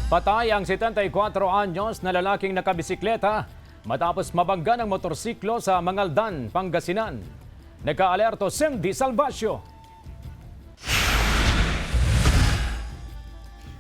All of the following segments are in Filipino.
Patay ang 74 anyos na lalaking nakabisikleta matapos mabangga ng motorsiklo sa Mangaldan, Pangasinan. Nagka-alerto Cindy Salvacio.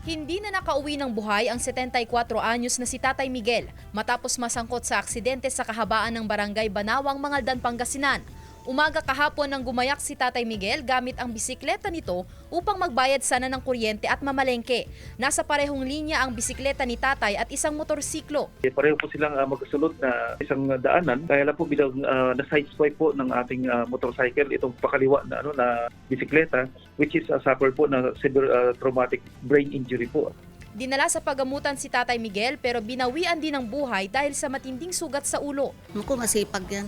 Hindi na nakauwi ng buhay ang 74 anyos na si Tatay Miguel matapos masangkot sa aksidente sa kahabaan ng barangay Banawang, Mangaldan, Pangasinan. Umaga kahapon nang gumayak si Tatay Miguel gamit ang bisikleta nito upang magbayad sana ng kuryente at mamalengke. Nasa parehong linya ang bisikleta ni Tatay at isang motorsiklo. Pareho po silang magkasulod na isang daanan. Kaya lang po bilang na-sideswipe po ng ating motorcycle itong pakaliwa na, na bisikleta, which is suffer po na severe traumatic brain injury po. Dinala sa pagamutan si Tatay Miguel pero binawian din ng buhay dahil sa matinding sugat sa ulo. Ako masipag yan.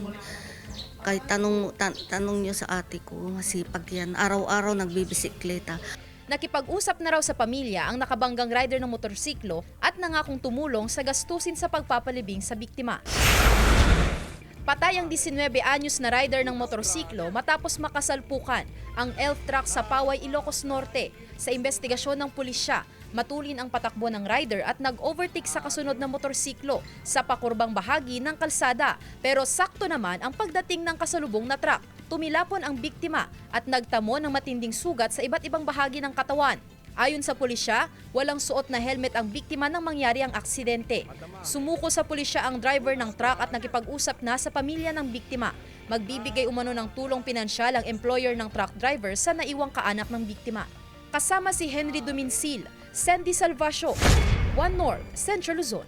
Kahit tanong nyo sa ate ko, masipag yan. Araw-araw nagbibisikleta. Nakipag-usap na raw sa pamilya ang nakabanggang rider ng motorsiklo at nangakong tumulong sa gastusin sa pagpapalibing sa biktima. Patay ang 19 anyos na rider ng motorsiklo matapos makasalpukan ang elf truck sa Paway, Ilocos Norte. Sa investigasyon ng pulisya, matulin ang patakbo ng rider at nag-overtake sa kasunod na motorsiklo sa pakurbang bahagi ng kalsada. Pero sakto naman ang pagdating ng kasalubong na truck. Tumilapon ang biktima at nagtamo ng matinding sugat sa iba't ibang bahagi ng katawan. Ayon sa pulisya, walang suot na helmet ang biktima nang mangyari ang aksidente. Sumuko sa pulisya ang driver ng truck at nakipag-usap na sa pamilya ng biktima. Magbibigay umano ng tulong pinansyal ang employer ng truck driver sa naiwang kaanak ng biktima. Kasama si Henry Duminsil, Cindy Salvacio, One North, Central Luzon.